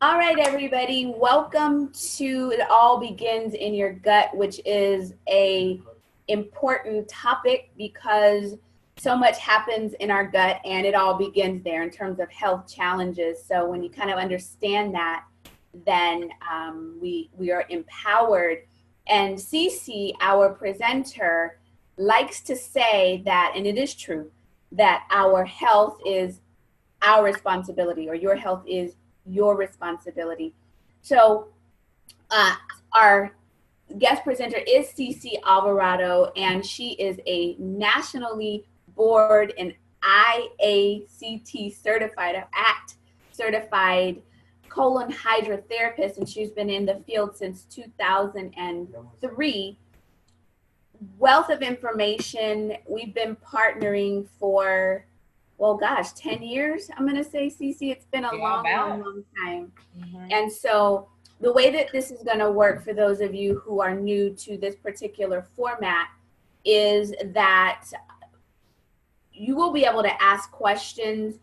All right, everybody, welcome to It All Begins in Your Gut, which is a important topic because so much happens in our gut and it all begins there in terms of health challenges. So when you kind of understand that, then we are empowered. And Cece, our presenter, likes to say that, and it is true, that our health is our responsibility, or your health is your responsibility. So uh, our guest presenter is Cece Alvarado, and she is a nationally board and IACT certified, ACT certified colon hydrotherapist, and she's been in the field since 2003. Wealth of information. We've been partnering for, well, gosh, 10 years, I'm going to say, Cece. It's been a long time. Mm-hmm. And so the way that this is going to work for those of you who are new to this particular format is that you will be able to ask questions.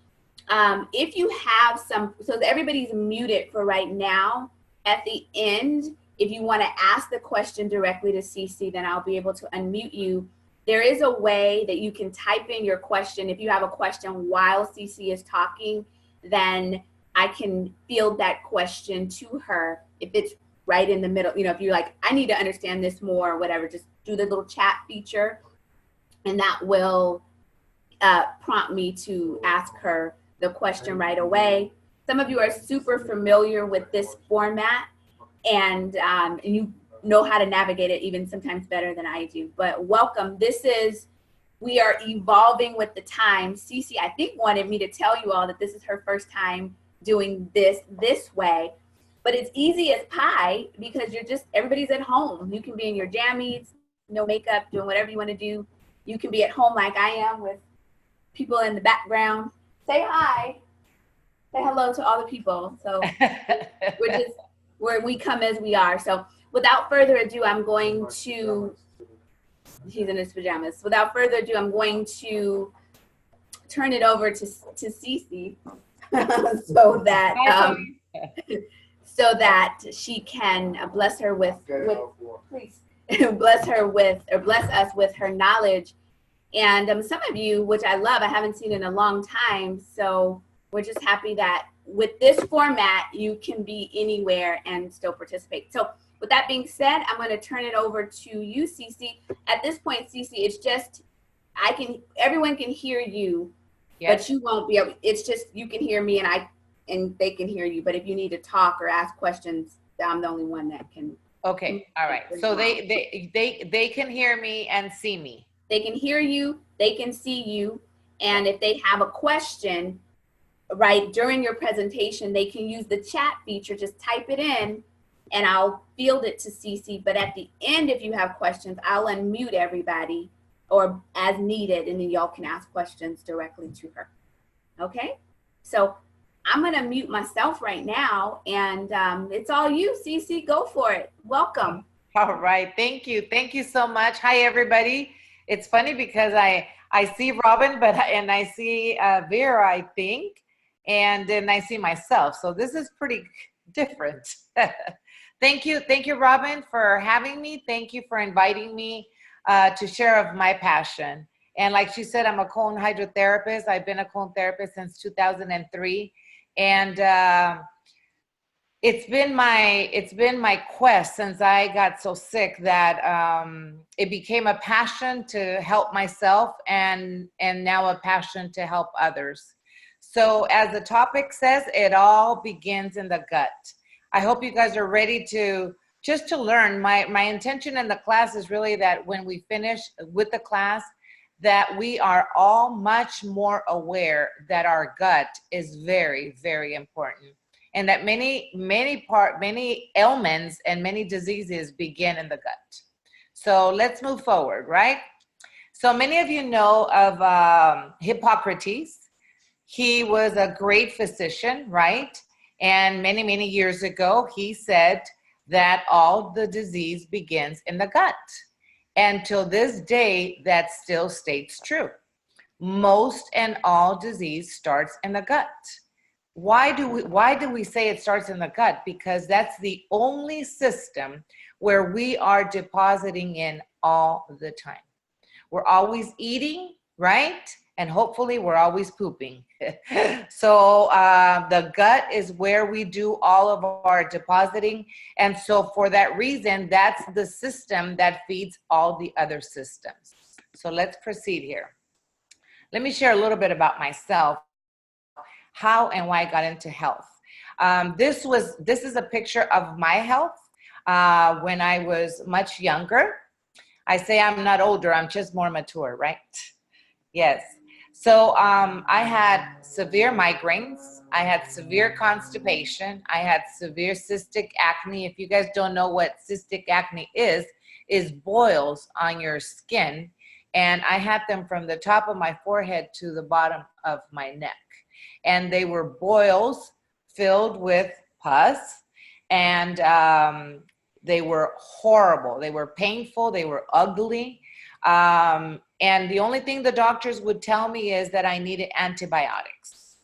If you have some, so everybody's muted for right now. At the end, if you want to ask the question directly to Cece, then I'll be able to unmute you. There is a way that you can type in your question. If you have a question while Cece is talking, then I can field that question to her. If it's right in the middle, if you're like, I need to understand this more or whatever, just do the little chat feature, and that will prompt me to ask her the question right away. Some of you are super familiar with this format, and you know how to navigate it even sometimes better than I do. But welcome. We are evolving with the times. Cece, I think, wanted me to tell you all that this is her first time doing this way. But it's easy as pie because everybody's at home. You can be in your jammies, no makeup, doing whatever you want to do. You can be at home like I am with people in the background. Say hi. Say hello to all the people. So we're just where we come as we are. So without further ado, he's in his pajamas. Without further ado, I'm going to turn it over to Cece so that she can bless us with her knowledge. And some of you, which I love, I haven't seen in a long time. So we're just happy that with this format, you can be anywhere and still participate. So with that being said, I'm going to turn it over to you, Cece. At this point, Cece, it's just, everyone can hear you, yes, but you won't be able, it's just, you can hear me and they can hear you. But if you need to talk or ask questions, I'm the only one that can. Okay. All right. So they can hear me and see me. They can hear you, they can see you. And if they have a question, right, during your presentation, they can use the chat feature, just type it in and I'll field it to Cece. But at the end, if you have questions, I'll unmute everybody or as needed, and then y'all can ask questions directly to her. Okay, so I'm gonna mute myself right now, and it's all you, Cece. Go for it. Welcome. All right, thank you so much. Hi, everybody. It's funny because I see Robin, and I see Vera, I think, and then I see myself. So this is pretty different. Thank you, Robin, for having me. Thank you for inviting me to share of my passion. And like she said, I'm a colon hydrotherapist. I've been a colon therapist since 2003, and it's been my quest since I got so sick that it became a passion to help myself, and now a passion to help others. So as the topic says, it all begins in the gut. I hope you guys are ready to learn. My intention in the class is really that when we finish with the class, that we are all much more aware that our gut is very, very important, and that many ailments and many diseases begin in the gut. So let's move forward, right? So many of you know of Hippocrates. He was a great physician, right? And many, many years ago, he said that all the disease begins in the gut. And till this day, that still stays true. Most and all disease starts in the gut. why do we say it starts in the gut? Because that's the only system where we are depositing in all the time. We're always eating, right? And hopefully we're always pooping. So the gut is where we do all of our depositing. And so for that reason, that's the system that feeds all the other systems. So let's proceed here. Let me share a little bit about myself, how and why I got into health. This is a picture of my health when I was much younger. I say I'm not older, I'm just more mature, right? Yes. So I had severe migraines. I had severe constipation. I had severe cystic acne. If you guys don't know what cystic acne is boils on your skin. And I had them from the top of my forehead to the bottom of my neck. And they were boils filled with pus. And they were horrible. They were painful. They were ugly. And the only thing the doctors would tell me is that I needed antibiotics.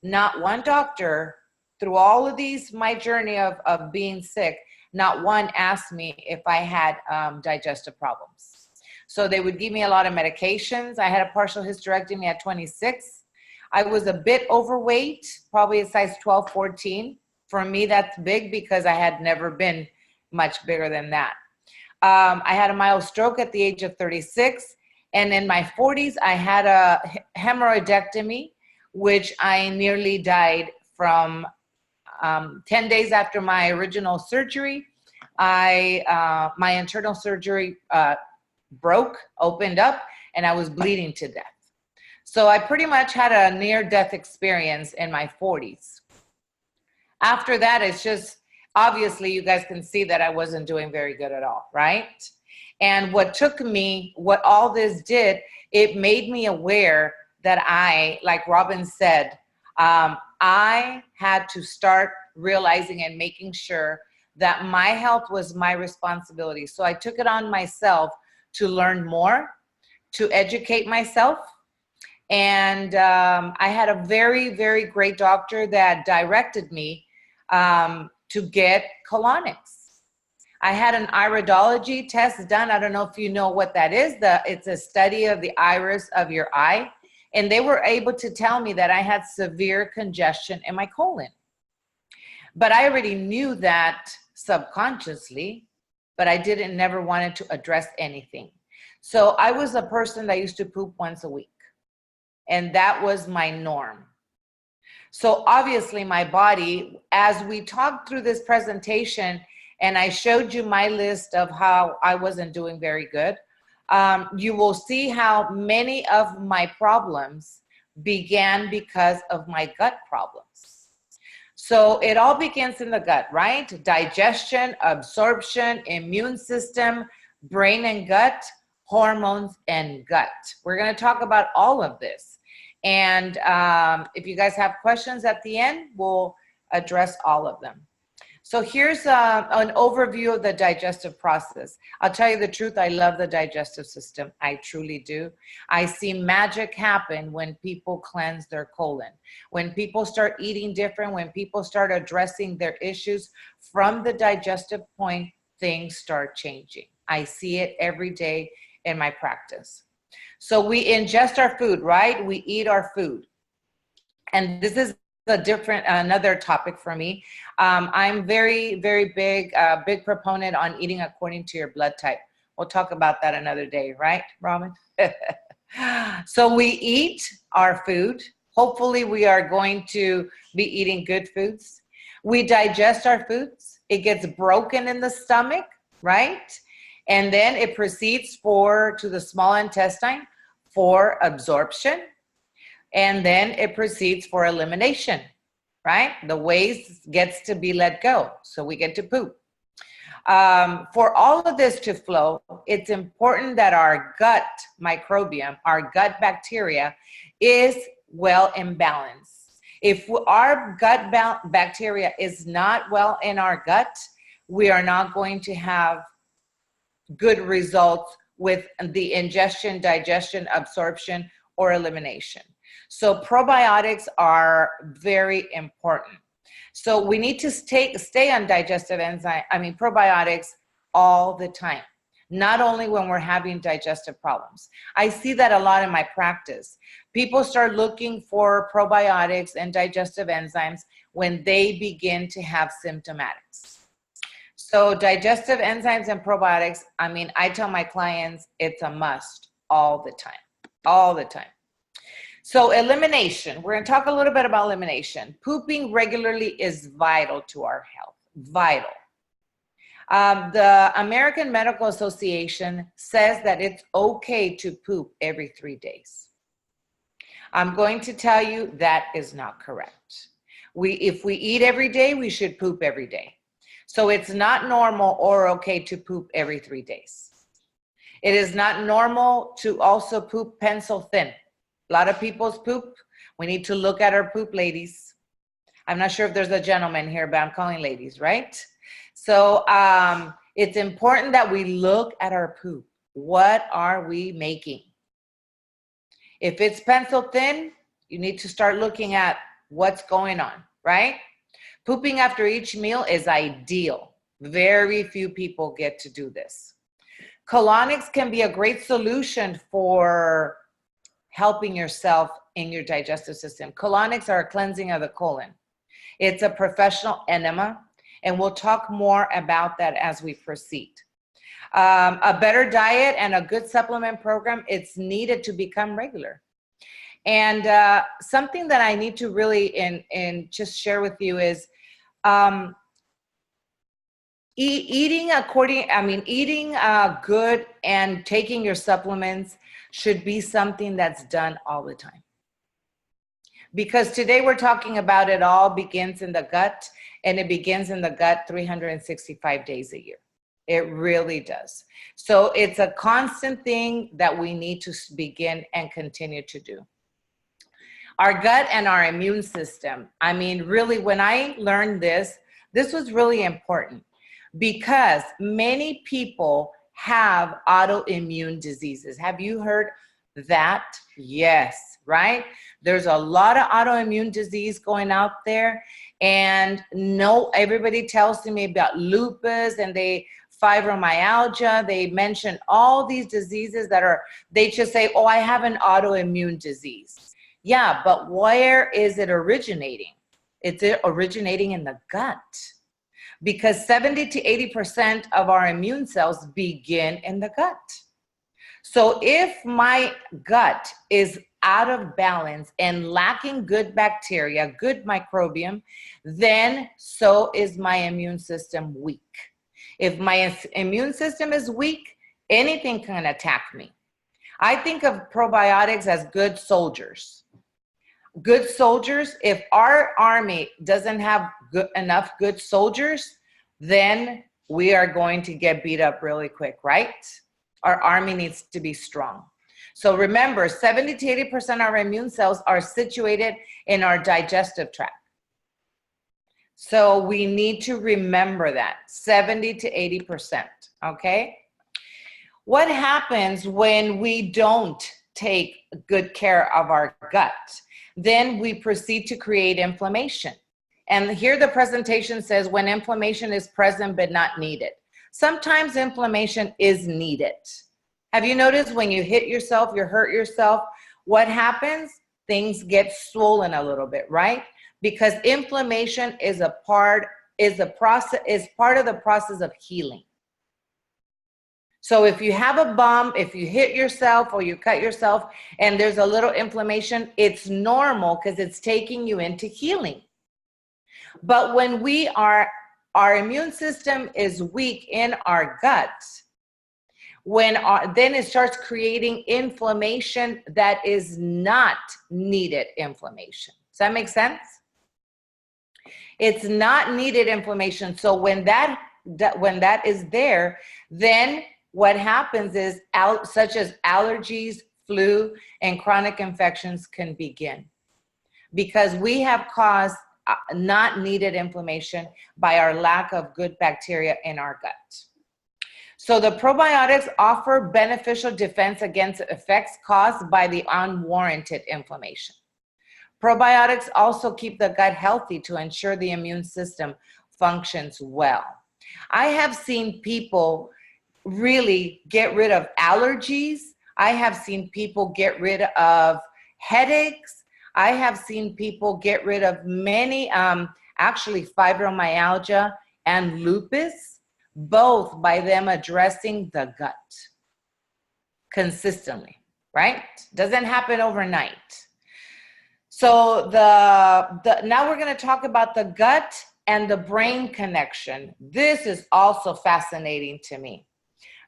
Not one doctor, through all of these, my journey of being sick, not one asked me if I had digestive problems. So they would give me a lot of medications. I had a partial hysterectomy at 26. I was a bit overweight, probably a size 12, 14. For me, that's big because I had never been much bigger than that. I had a mild stroke at the age of 36. And in my 40s, I had a hemorrhoidectomy, which I nearly died from 10 days after my original surgery. My internal surgery opened up, and I was bleeding to death. So I pretty much had a near-death experience in my 40s. After that, it's just, obviously, you guys can see that I wasn't doing very good at all, right? And what all this did, it made me aware that like Robin said, I had to start realizing and making sure that my health was my responsibility. So I took it on myself to learn more, to educate myself. And I had a very, very great doctor that directed me to get colonics. I had an iridology test done. I don't know if you know what that is. It's a study of the iris of your eye. And they were able to tell me that I had severe congestion in my colon. But I already knew that subconsciously, but I never wanted to address anything. So I was a person that used to poop once a week. And that was my norm. So obviously my body, as we talked through this presentation, and I showed you my list of how I wasn't doing very good, you will see how many of my problems began because of my gut problems. So it all begins in the gut, right? Digestion, absorption, immune system, brain and gut, hormones and gut. We're going to talk about all of this. And if you guys have questions at the end, we'll address all of them. So here's an overview of the digestive process. I'll tell you the truth, I love the digestive system. I truly do. I see magic happen when people cleanse their colon. When people start eating different, when people start addressing their issues from the digestive point, things start changing. I see it every day in my practice. So we ingest our food, right? We eat our food. And this is another topic for me. I'm very, very big proponent on eating according to your blood type. We'll talk about that another day, right, Robin? So we eat our food. Hopefully we are going to be eating good foods. We digest our foods. It gets broken in the stomach, right? And then it proceeds to the small intestine for absorption. And then it proceeds for elimination, right? The waste gets to be let go. So we get to poop. For all of this to flow, it's important that our gut microbiome, our gut bacteria, is well in balance. If our gut bacteria is not well in our gut, we are not going to have good results with the ingestion, digestion, absorption, or elimination. So probiotics are very important. So we need to stay on probiotics all the time, not only when we're having digestive problems. I see that a lot in my practice. People start looking for probiotics and digestive enzymes when they begin to have symptomatics. So digestive enzymes and probiotics, I tell my clients it's a must all the time, all the time. So elimination, we're going to talk a little bit about elimination. Pooping regularly is vital to our health, vital. The American Medical Association says that it's okay to poop every 3 days. I'm going to tell you that is not correct. If we eat every day, we should poop every day. So it's not normal or okay to poop every 3 days. It is not normal to also poop pencil thin. A lot of people's poop, we need to look at our poop, ladies. I'm not sure if there's a gentleman here, but I'm calling ladies, right? So it's important that we look at our poop. What are we making? If it's pencil thin, you need to start looking at what's going on, right? Pooping after each meal is ideal. Very few people get to do this. Colonics can be a great solution for helping yourself in your digestive system. Colonics are a cleansing of the colon. It's a professional enema, and we'll talk more about that as we proceed. A better diet and a good supplement program, it's needed to become regular. And something that I need to really just share with you is eating good and taking your supplements should be something that's done all the time. Because today we're talking about it all begins in the gut, and it begins in the gut 365 days a year. It really does. So it's a constant thing that we need to begin and continue to do. Our gut and our immune system. Really, when I learned this was really important because many people have autoimmune diseases. Have you heard that? Yes, right? There's a lot of autoimmune disease going out there, and everybody tells me about lupus and fibromyalgia. They mention all these diseases they just say, oh, I have an autoimmune disease. Yeah, but where is it originating? It's originating in the gut. Because 70 to 80% of our immune cells begin in the gut. So if my gut is out of balance and lacking good bacteria, good microbiome, then so is my immune system weak. If my immune system is weak, anything can attack me. I think of probiotics as good soldiers. Good soldiers, if our army doesn't have enough good soldiers, then we are going to get beat up really quick, right? Our army needs to be strong. So remember, 70 to 80% of our immune cells are situated in our digestive tract. So we need to remember that, 70 to 80%, okay? What happens when we don't take good care of our gut? Then we proceed to create inflammation. And here the presentation says when inflammation is present but not needed. Sometimes inflammation is needed. Have you noticed when you hit yourself, you hurt yourself, what happens? Things get swollen a little bit, right? Because inflammation is part of the process of healing. So if you have a bump, if you hit yourself or you cut yourself and there's a little inflammation, it's normal because it's taking you into healing. But when our immune system is weak in our gut, then it starts creating inflammation that is not needed inflammation. Does that make sense? It's not needed inflammation. So when that is there, then what happens is such as allergies, flu, and chronic infections can begin because we have caused not needed inflammation by our lack of good bacteria in our gut. So the probiotics offer beneficial defense against effects caused by the unwarranted inflammation. Probiotics also keep the gut healthy to ensure the immune system functions well. I have seen people really get rid of allergies. I have seen people get rid of headaches. I have seen people get rid of many, actually fibromyalgia and lupus, both by them addressing the gut consistently, right? Doesn't happen overnight. So now we're going to talk about the gut and the brain connection. This is also fascinating to me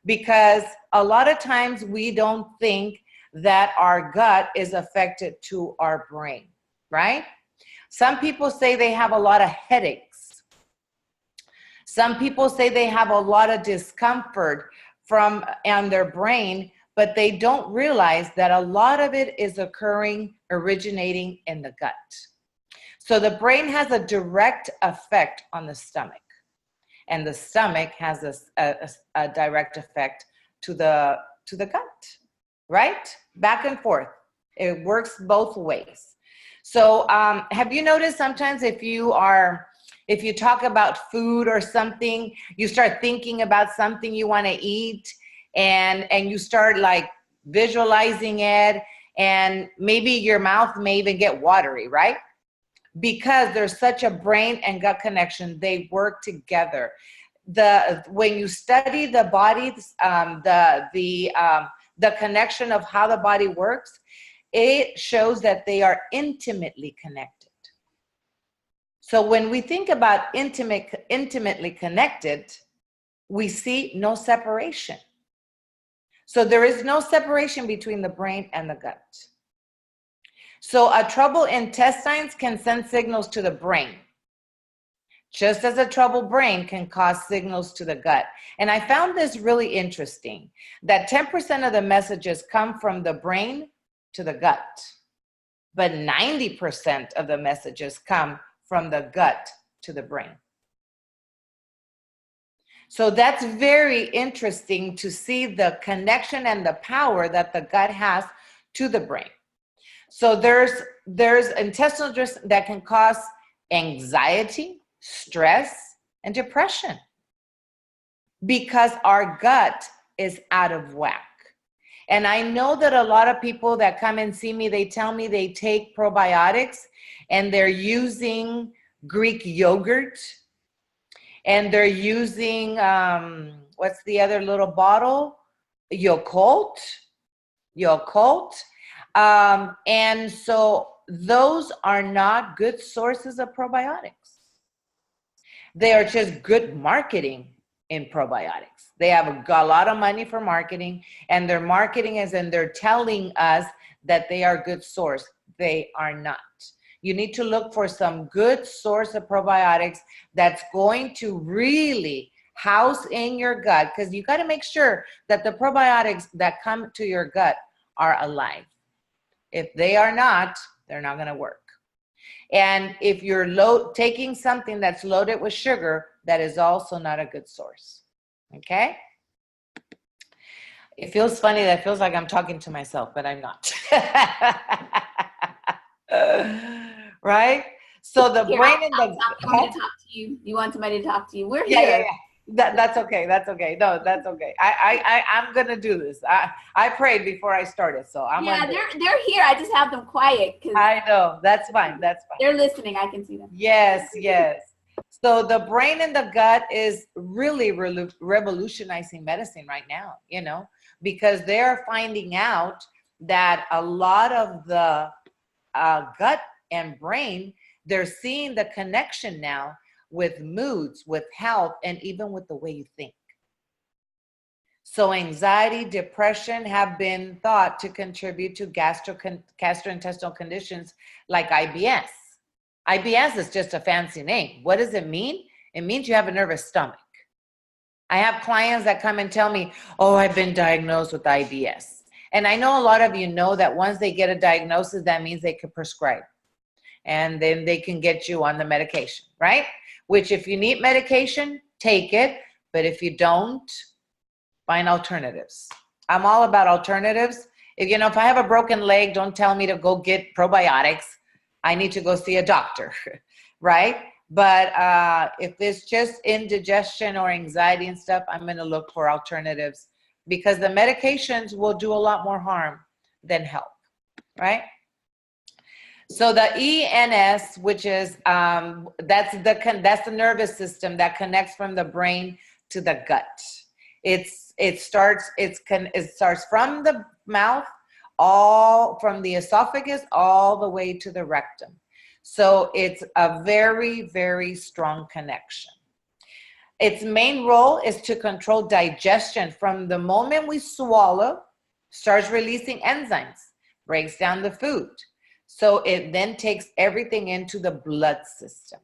because a lot of times we don't think that our gut is affected to our brain, right? Some people say they have a lot of headaches. Some people say they have a lot of discomfort on their brain, but they don't realize that a lot of it is originating in the gut. So the brain has a direct effect on the stomach, and the stomach has a direct effect to the gut, right? Back and forth. It works both ways. So have you noticed sometimes if you talk about food or something, you start thinking about something you want to eat, and you start like visualizing it, and maybe your mouth may even get watery, right? Because there's such a brain and gut connection, they work together. When you study the body's the connection of how the body works, it shows that they are intimately connected. So when we think about intimately connected, we see no separation. So there is no separation between the brain and the gut. So a troubled intestines can send signals to the brain, just as a troubled brain can cause signals to the gut. And I found this really interesting, that 10% of the messages come from the brain to the gut, but 90% of the messages come from the gut to the brain. So that's very interesting to see the connection and the power that the gut has to the brain. So there's intestinal disorders that can cause anxiety, stress, and depression because our gut is out of whack. And I know that a lot of people that come and see me, they tell me they take probiotics and they're using Greek yogurt, and they're using, what's the other little bottle? Yakult. And so those are not good sources of probiotics. They are just good marketing in probiotics. They have a lot of money for marketing, and their marketing is, and they're telling us that they are good source. They are not. You need to look for some good source of probiotics that's going to really house in your gut, because you got to make sure that the probiotics that come to your gut are alive. If they are not, they're not going to work. And if you're taking something that's loaded with sugar, that is also not a good source. Okay? It feels funny. That feels like I'm talking to myself, but I'm not. Right? So the brain and the I'm going to talk to you. You want somebody to talk to you? We're here. Yeah. That's okay. That's okay. No, that's okay. I'm gonna do this. I prayed before I started, so they're here. I just have them quiet. I know. That's fine. That's fine. They're listening. I can see them. Yes. So the brain and the gut is really revolutionizing medicine right now, because they're finding out that a lot of the gut and brain, they're seeing the connection now with moods, with health, and even with the way you think. So anxiety, depression have been thought to contribute to gastrointestinal conditions like IBS. IBS is just a fancy name. What does it mean? It means you have a nervous stomach. I have clients that come and tell me, oh, I've been diagnosed with IBS. And I know a lot of you know that once they get a diagnosis, that means they could prescribe. And then they can get you on the medication, right? Which if you need medication, take it. But if you don't, find alternatives. I'm all about alternatives. If I have a broken leg, don't tell me to go get probiotics. I need to go see a doctor, right? But if it's just indigestion or anxiety and stuff, I'm going to look for alternatives, because the medications will do a lot more harm than help, right? So the ENS, which is that's the nervous system that connects from the brain to the gut. It starts from the mouth, all from the esophagus all the way to the rectum. So it's a very, very strong connection. Its main role is to control digestion. From the moment we swallow, starts releasing enzymes, breaks down the food. So it then takes everything into the blood system.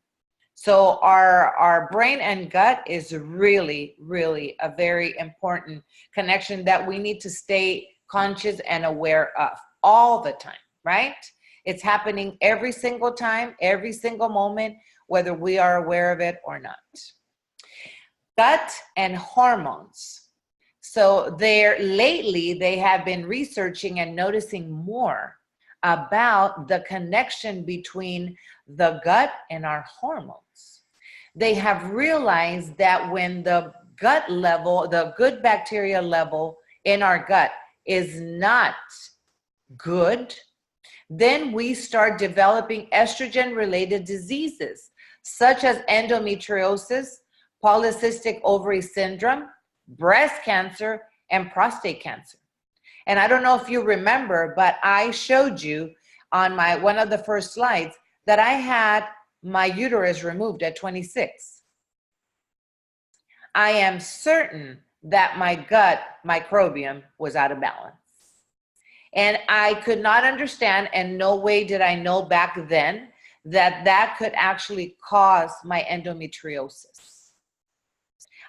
So our brain and gut is really, really a very important connection that we need to stay conscious and aware of all the time, right? It's happening every single time, every single moment, whether we are aware of it or not. Gut and hormones. So lately they have been researching and noticing more about the connection between the gut and our hormones. They have realized that when the gut level, the good bacteria level in our gut is not good, then we start developing estrogen-related diseases such as endometriosis, polycystic ovary syndrome, breast cancer, and prostate cancer. And I don't know if you remember, but I showed you on one of the first slides that I had my uterus removed at 26. I am certain that my gut microbiome was out of balance. And I could not understand, and no way did I know back then, that could actually cause my endometriosis.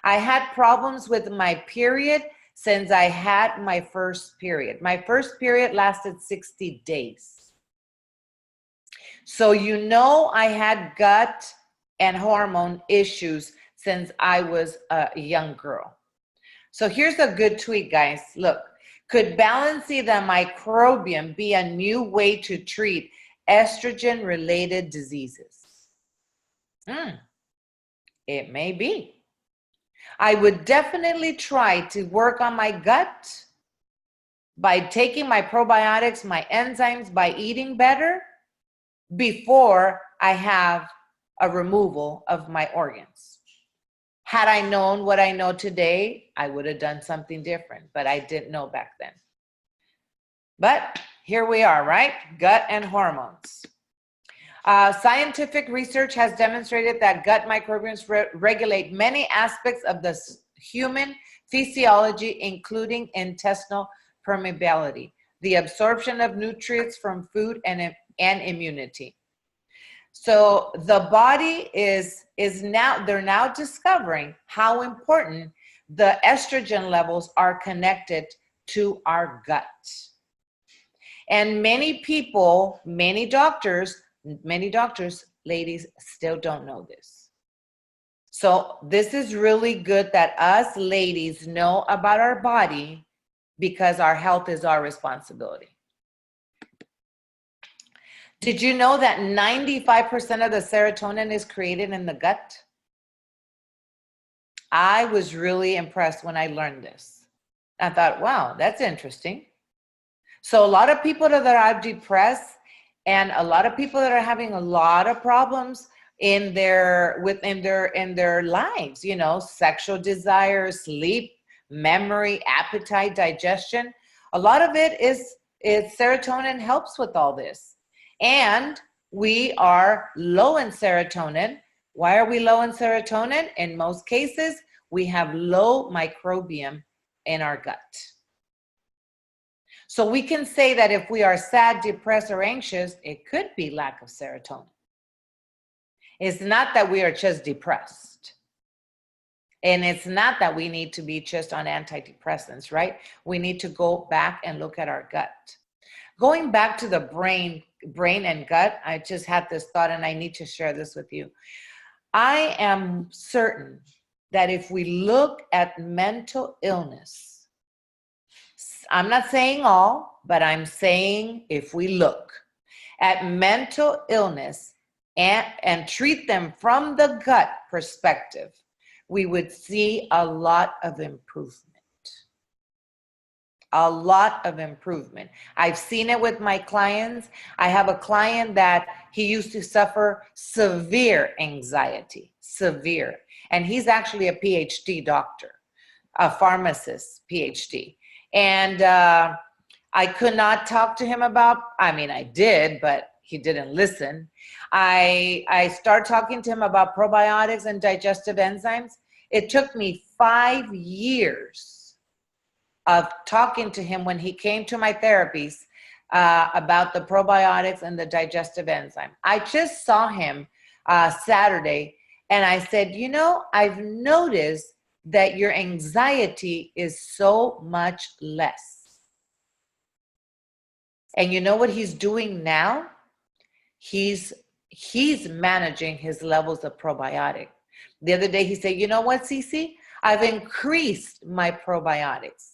I had problems with my period since I had my first period. My first period lasted 60 days. So you know I had gut and hormone issues since I was a young girl. So here's a good tweet, guys. Look, could balancing the microbiome be a new way to treat estrogen-related diseases? It may be. I would definitely try to work on my gut by taking my probiotics, my enzymes, by eating better before I have a removal of my organs. Had I known what I know today, I would have done something different, but I didn't know back then. But here we are, right? Gut and hormones. Scientific research has demonstrated that gut microbiomes regulate many aspects of the human physiology, including intestinal permeability, the absorption of nutrients from food, and immunity. So the body they're now discovering how important the estrogen levels are connected to our gut. And many people, many doctors, ladies, still don't know this. So this is really good that us ladies know about our body, because our health is our responsibility. Did you know that 95% of the serotonin is created in the gut? I was really impressed when I learned this. I thought, wow, that's interesting. So a lot of people that are depressed, and a lot of people that are having a lot of problems in their lives, you know, sexual desire, sleep, memory, appetite, digestion, a lot of it is serotonin helps with all this. And we are low in serotonin. Why are we low in serotonin? In most cases, we have low microbiome in our gut. So we can say that if we are sad, depressed, or anxious, it could be lack of serotonin. It's not that we are just depressed. And it's not that we need to be just on antidepressants, right? We need to go back and look at our gut. Going back to the brain and gut, I just had this thought and I need to share this with you. I am certain that if we look at mental illness, I'm not saying all, but I'm saying if we look at mental illness and treat them from the gut perspective, we would see a lot of improvement. A lot of improvement. I've seen it with my clients. I have a client that he used to suffer severe anxiety, severe. And he's actually a PhD doctor, a pharmacist, PhD. And I could not talk to him about, I mean, I did, but he didn't listen. I started talking to him about probiotics and digestive enzymes. It took me 5 years of talking to him when he came to my therapies about the probiotics and the digestive enzyme. I just saw him Saturday, and I said, you know, I've noticed that your anxiety is so much less. And you know what he's doing now? He's managing his levels of probiotic. The other day he said, you know what, Cece? I've increased my probiotics.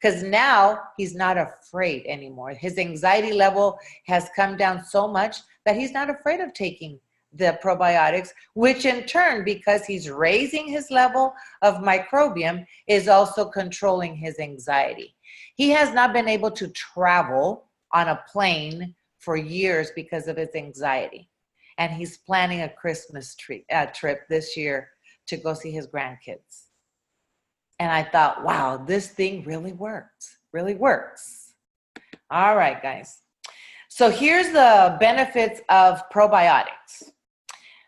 Because now he's not afraid anymore. His anxiety level has come down so much that he's not afraid of taking the probiotics, which in turn, because he's raising his level of microbiome, is also controlling his anxiety. He has not been able to travel on a plane for years because of his anxiety. And he's planning a Christmas trip this year to go see his grandkids. And I thought, wow, this thing really works, really works. All right, guys. So here's the benefits of probiotics.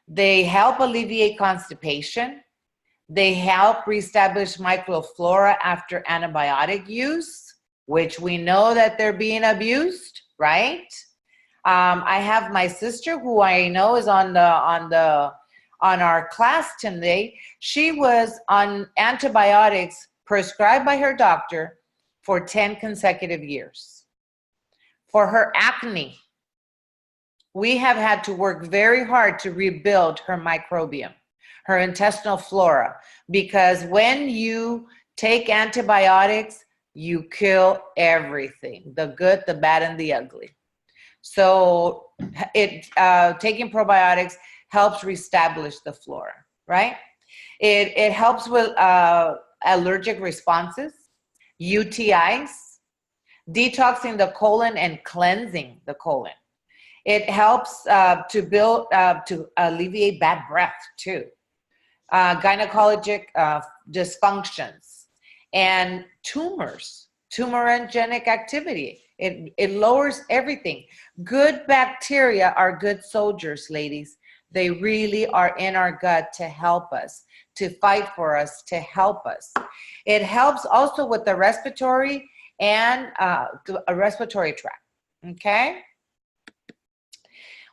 They help alleviate constipation. They help reestablish microflora after antibiotic use, which we know that they're being abused, right? I have my sister who I know is on our class today. She was on antibiotics prescribed by her doctor for 10 consecutive years. For her acne, we have had to work very hard to rebuild her microbiome, her intestinal flora, because when you take antibiotics, you kill everything, the good, the bad, and the ugly. So taking probiotics helps reestablish the flora, right? It helps with allergic responses, UTIs, detoxing the colon and cleansing the colon. It helps to alleviate bad breath too, gynecologic dysfunctions, and tumors, tumorigenic activity. It lowers everything. Good bacteria are good soldiers, ladies. They really are in our gut to help us, to fight for us, to help us. It helps also with the respiratory and a respiratory tract, okay?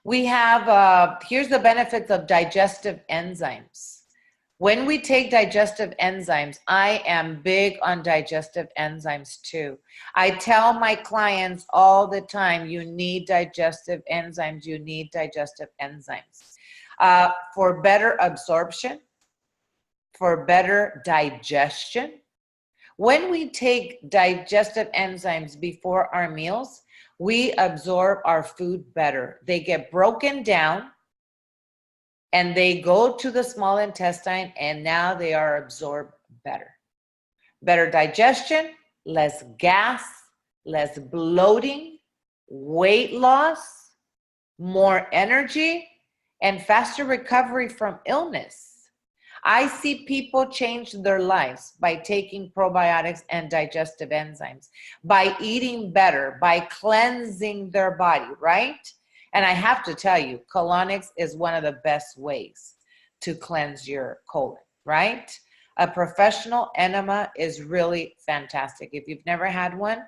We have, here's the benefits of digestive enzymes. When we take digestive enzymes, I am big on digestive enzymes too. I tell my clients all the time, you need digestive enzymes, you need digestive enzymes. For better absorption, for better digestion. When we take digestive enzymes before our meals, we absorb our food better. They get broken down and they go to the small intestine, and now they are absorbed better. Better digestion, less gas, less bloating, weight loss, more energy, and faster recovery from illness. I see people change their lives by taking probiotics and digestive enzymes, by eating better, by cleansing their body, right? And I have to tell you, colonics is one of the best ways to cleanse your colon, right? A professional enema is really fantastic. If you've never had one,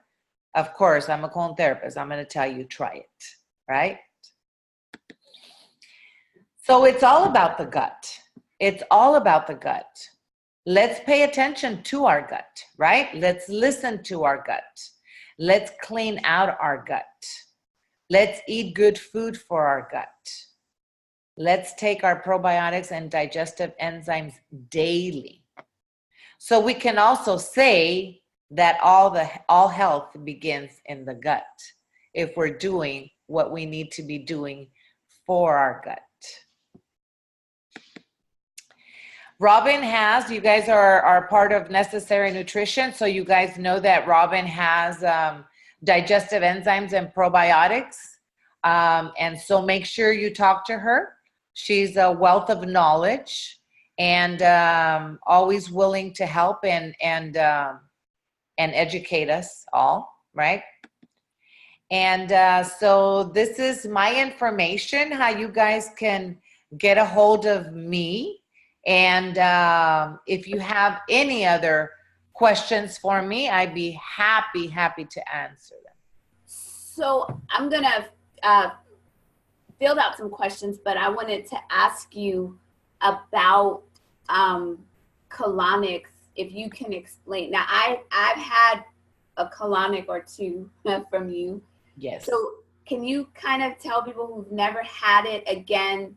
of course, I'm a colon therapist. I'm going to tell you, try it, right? So it's all about the gut. It's all about the gut. Let's pay attention to our gut, right? Let's listen to our gut. Let's clean out our gut. Let's eat good food for our gut. Let's take our probiotics and digestive enzymes daily. So we can also say that all health begins in the gut if we're doing what we need to be doing for our gut. Robin has, you guys are part of Necessary Nutrition, so you guys know that Robin has digestive enzymes and probiotics. And so make sure you talk to her. She's a wealth of knowledge and always willing to help and educate us all, right? And so this is my information, how you guys can get a hold of me. And if you have any other questions for me, I'd be happy to answer them. So I'm going to fill out some questions, but I wanted to ask you about colonics, if you can explain. Now, I've had a colonic or two from you. Yes. So can you kind of tell people who've never had it again,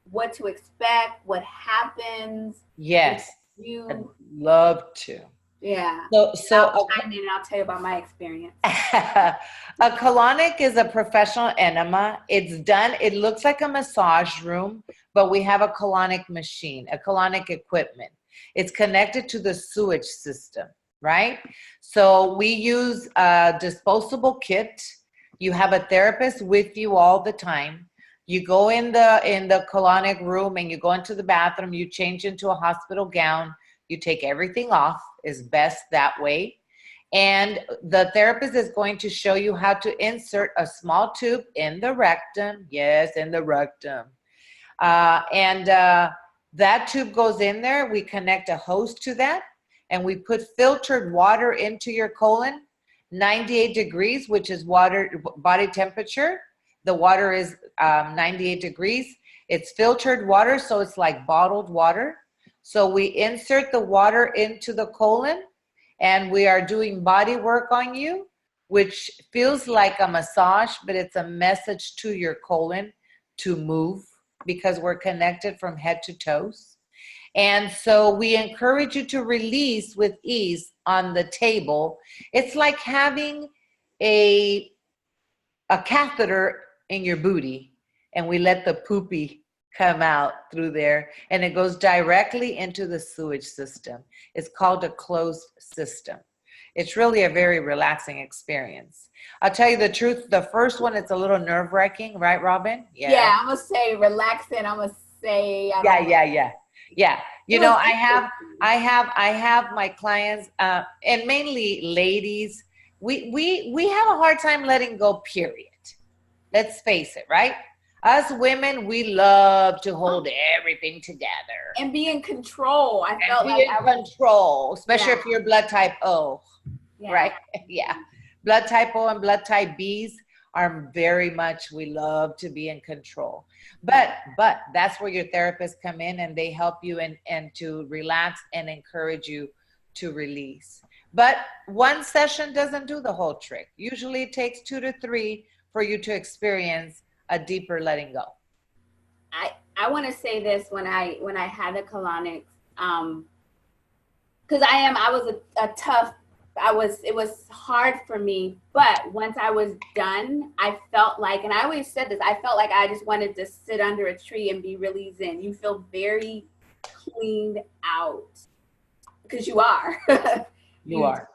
what to expect, what happens? Yes, I'd love to. Yeah. So I'll chime in and I'll tell you about my experience. A colonic is a professional enema. It's done, it looks like a massage room, but we have a colonic machine, a colonic equipment. It's connected to the sewage system, right? So we use a disposable kit. You have a therapist with you all the time. You go in the colonic room and you go into the bathroom, you change into a hospital gown, you take everything off, is best that way. And the therapist is going to show you how to insert a small tube in the rectum. Yes, in the rectum. That tube goes in there. We connect a hose to that and we put filtered water into your colon, 98 degrees, which is body temperature. The water is 98 degrees. It's filtered water, so it's like bottled water. So we insert the water into the colon and we are doing body work on you, which feels like a massage, but it's a message to your colon to move because we're connected from head to toes. And so we encourage you to release with ease on the table. It's like having a catheter in your booty and we let the poopy come out through there and it goes directly into the sewage system. It's called a closed system. It's really a very relaxing experience. I'll tell you the truth, the first one, it's a little nerve-wracking, right, Robin? Yeah, I'm gonna say relaxing. I'm gonna say yeah. You know, I have my clients and mainly ladies, we have a hard time letting go, period. Let's face it, right? Us women, we love to hold everything together. And be in control. I felt like I was in control, especially if you're blood type O, right? Yeah. Blood type O and blood type Bs are very much, we love to be in control. But that's where your therapists come in and they help you and to relax and encourage you to release. But one session doesn't do the whole trick. Usually it takes 2 to 3 for you to experience a deeper letting go. I want to say this when I had the colonics, because it was hard for me, but once I was done, I felt like, and I always said this, I felt like I just wanted to sit under a tree and be really zen. You feel very cleaned out because you are. you are.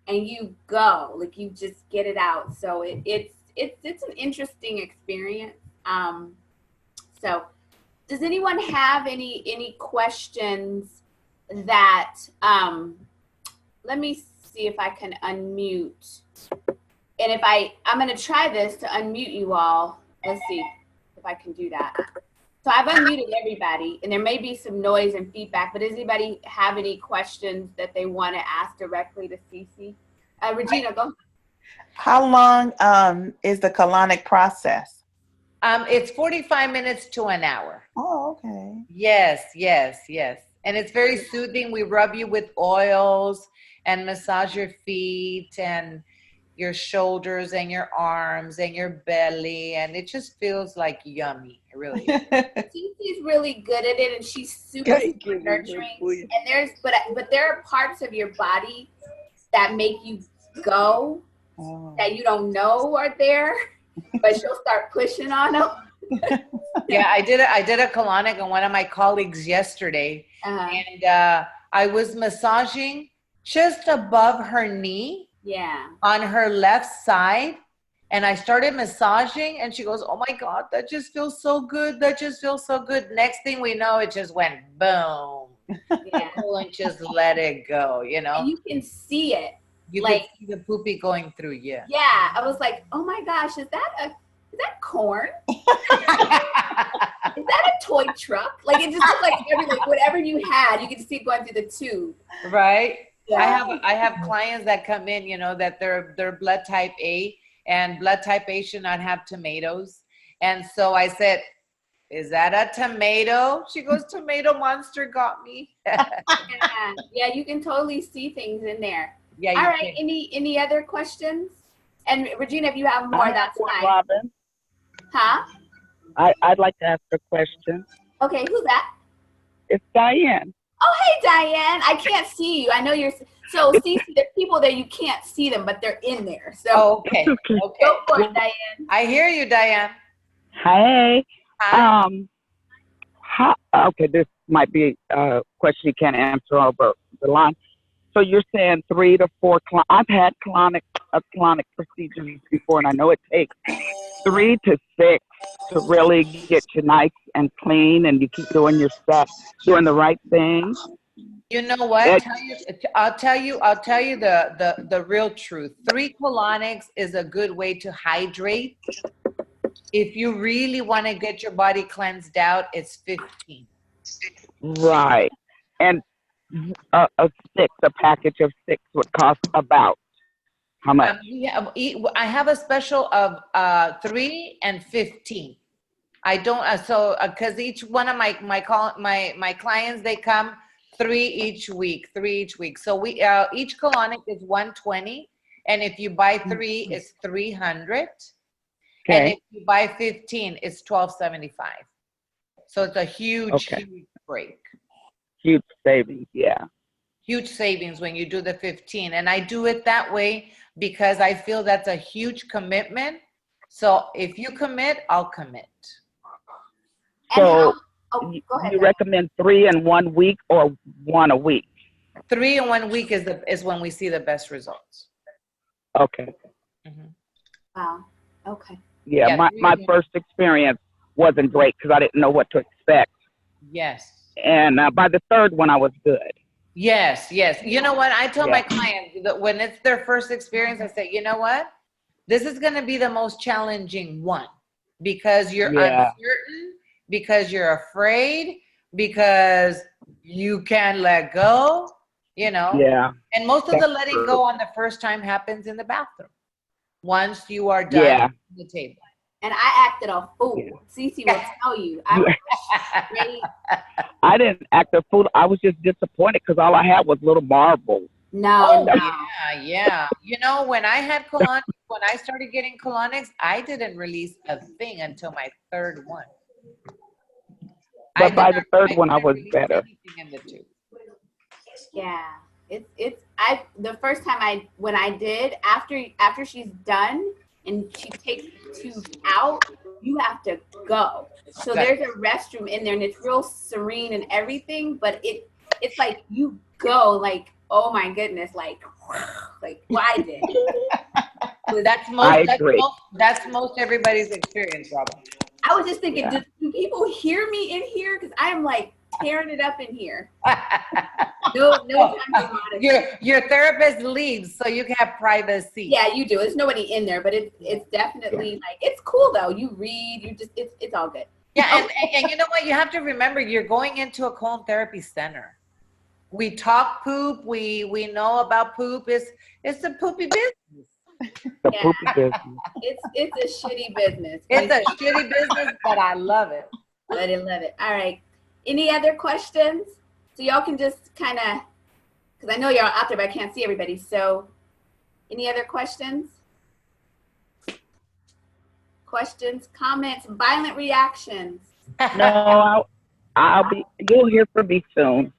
And you go, like you just get it out. So it's an interesting experience. So does anyone have any questions that, let me see if I can unmute. And I'm going to try this to unmute you all. Let's see if I can do that. So I've unmuted everybody and there may be some noise and feedback, but does anybody have any questions that they want to ask directly to Cece? Regina, go ahead. How long is the colonic process? It's 45 minutes to an hour. Oh, okay. Yes. And it's very soothing. We rub you with oils and massage your feet and your shoulders and your arms and your belly. And it just feels like yummy. It really is. Cece's really good at it and she's super nurturing. And but there are parts of your body that make you go that you don't know are there. but she'll start pushing on them. Yeah, I did a colonic on one of my colleagues yesterday, and I was massaging just above her knee, on her left side, and I started massaging, and she goes, "Oh my God, that just feels so good. That just feels so good." Next thing we know, it just went boom. Yeah, and just let it go. You know, and you can see it. You like can see the poopy going through you. Yeah, I was like, "Oh my gosh, is that corn? Is that a toy truck?" Like it just looked like whatever you had, you could see it going through the tube. Right. Yeah. I have clients that come in, you know, that they're blood type A, and blood type A should not have tomatoes. And so I said, "Is that a tomato?" She goes, "Tomato monster got me." Yeah, you can totally see things in there. Yeah. All right. Any other questions? And Regina, if you have more, that's fine. Robin. Huh? I'd like to ask a question. Okay, who's that? It's Diane. Oh, hey, Diane. I can't see you. I know you're. So, see, there's people there, you can't see them, but they're in there. So, okay. Go for it, Diane. I hear you, Diane. Hey. Hi. Okay, this might be a question you can't answer over the line. So you're saying 3 to 4 I've had colonic procedures before, and I know it takes 3 to 6 to really get you nice and clean, and you keep doing your stuff, doing the right thing. You know what? I'll tell you the real truth. 3 colonics is a good way to hydrate. If you really want to get your body cleansed out, it's 15. Right. And a package of 6 would cost about how much? I have a special of 3 and 15. I don't because each one of my clients, they come 3 each week. So we each colonic is $120, and if you buy 3, it's $300. Okay. And if you buy 15, it's $1,275. So it's a huge break. Huge savings, yeah. Huge savings when you do the 15. And I do it that way because I feel that's a huge commitment. So if you commit, I'll commit. So go ahead, you recommend 3 in 1 week or 1 a week? 3 in 1 week is when we see the best results. Okay. Mm-hmm. Wow. Okay. Yeah, my first experience wasn't great because I didn't know what to expect. Yes. And by the 3rd one, I was good. Yes. You know what? I tell my clients that when it's their first experience, I say, you know what? This is going to be the most challenging one because you're uncertain, because you're afraid, because you can't let go, you know? Yeah. And most of the letting go on the first time happens in the bathroom. Once you are done at the table. And I acted a fool. Cece will tell you. I didn't act a fool. I was just disappointed because all I had was little marbles. No. Yeah. You know, when I had colonics, when I started getting colonics, I didn't release a thing until my 3rd one. But by the 3rd one, I was better. In the tube. Yeah. The first time when I did, after she's done and she takes the tube out, you have to go. So there's a restroom in there and it's real serene and everything, but it's like you go like, oh my goodness, like well, I did. That's most everybody's experience, Robin. I was just thinking, do people hear me in here? Because I am like tearing it up in here. No time to your therapist leaves so you can have privacy. Yeah, you do. There's nobody in there, but it's definitely like, it's cool though. You read, it's all good. Yeah, and you know what? You have to remember, you're going into a colon therapy center. We talk poop. We know about poop. It's a poopy business. It's a shitty business. It's a shitty business, but I love it. Love it. All right. Any other questions? So y'all can just kind of, because I know y'all out there, but I can't see everybody. So any other questions? Questions, comments, violent reactions? No, you'll hear from me soon.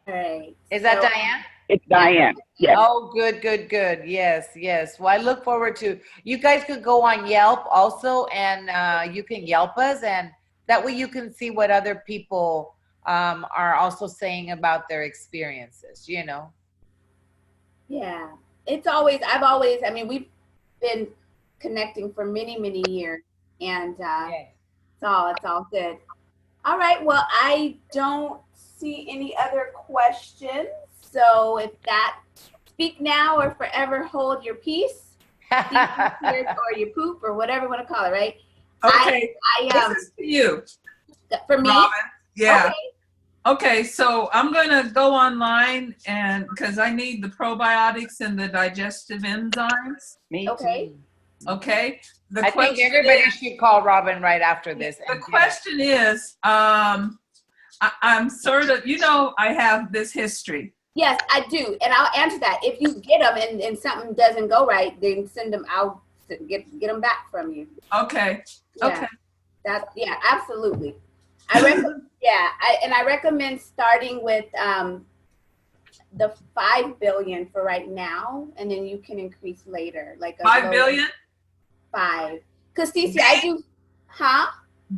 All right. Is that Diane? It's Diane. Yes. Oh, good, good, good. Yes, yes. Well, I look forward to, you guys could go on Yelp also, and you can Yelp us, and that way you can see what other people are also saying about their experiences, you know? Yeah. I've always, I mean, we've been connecting for many, many years, and Yes. it's all good. All right. Well, I don't see any other questions. So if that, speak now or forever hold your peace, or your poop, or whatever you want to call it, right? Okay. This is for you. For me? Robin. Yeah. Okay. Okay, so I'm going to go online and because I need the probiotics and the digestive enzymes. Me Okay. too. Okay. The I think question everybody is, should call Robin right after this. the question is, I'm sort of, you know, I have this history. Yes, I do. And I'll answer that. If you get them and something doesn't go right, then send them. I'll get them back from you. Okay. Yeah. Okay. Yeah, absolutely. I recommend, I recommend starting with the 5 billion for right now, and then you can increase later, like 5 billion? 5. Because Cece, I do, huh?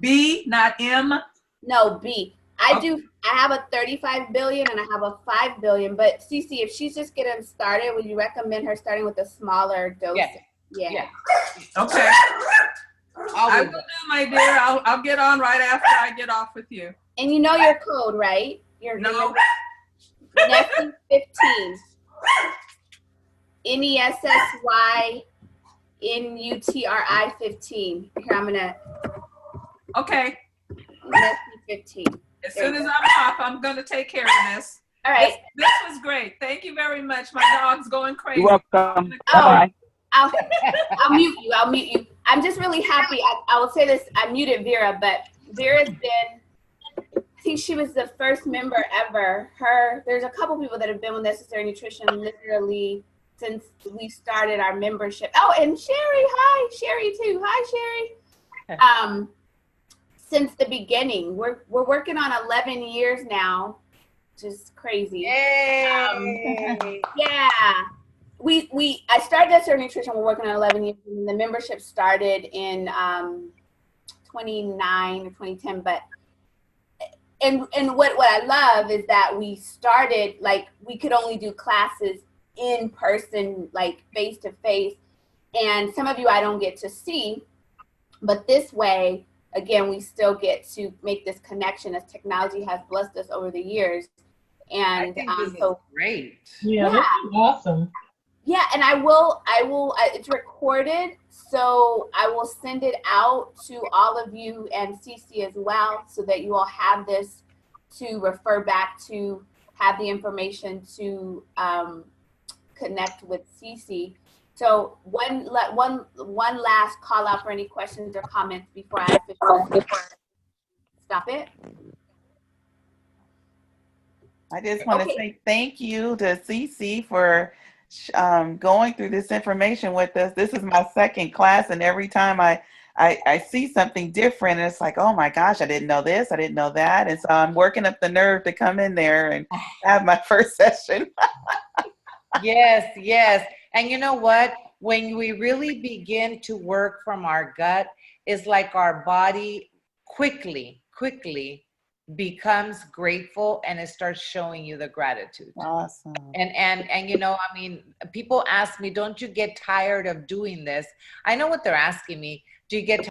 B, not M? No, B. I have a 35 billion and I have a 5 billion, but Cece, if she's just getting started, would you recommend her starting with a smaller dose? Yeah. Okay. I will do, my dear. I'll get on right after I get off with you. And you know your code, right? No. Nessie 15. NESSY NUTRI 15. Here, I'm gonna. Okay. Nessie 15. As soon as I'm off, I'm going to take care of this. All right. This was great. Thank you very much. My dog's going crazy. You're welcome. Oh, Bye. I'll mute you. I'll mute you. I'm just really happy. I will say this. I muted Vera, but Vera's been, I think she was the first member ever. There's a couple people that have been with Necessary Nutrition literally since we started our membership. Oh, and Sherry. Hi, Sherry too. Hi, Sherry. Since the beginning, we're working on 11 years now. Just crazy. Yay. Yeah. I started Necessary Nutrition. We're working on 11 years, and the membership started in 29 or 2010. But and what I love is that we started, like, we could only do classes in person, like face to face, and some of you I don't get to see, but this way, again, we still get to make this connection as technology has blessed us over the years. And I think this is great. Yeah, this is awesome. Yeah, and it's recorded, so I will send it out to all of you and Cece as well, so that you all have this to refer back to, have the information to connect with Cece. So one last call out for any questions or comments before I officially stop it. I just want to say thank you to Cece for going through this information with us. This is my second class, and every time I see something different, and it's like, oh my gosh, I didn't know this, I didn't know that. And so I'm working up the nerve to come in there and have my first session. Yes, yes. And you know what? When we really begin to work from our gut, it's like our body quickly becomes grateful, and it starts showing you the gratitude. Awesome. And you know, I mean, people ask me, don't you get tired of doing this? I know what they're asking me. Do you get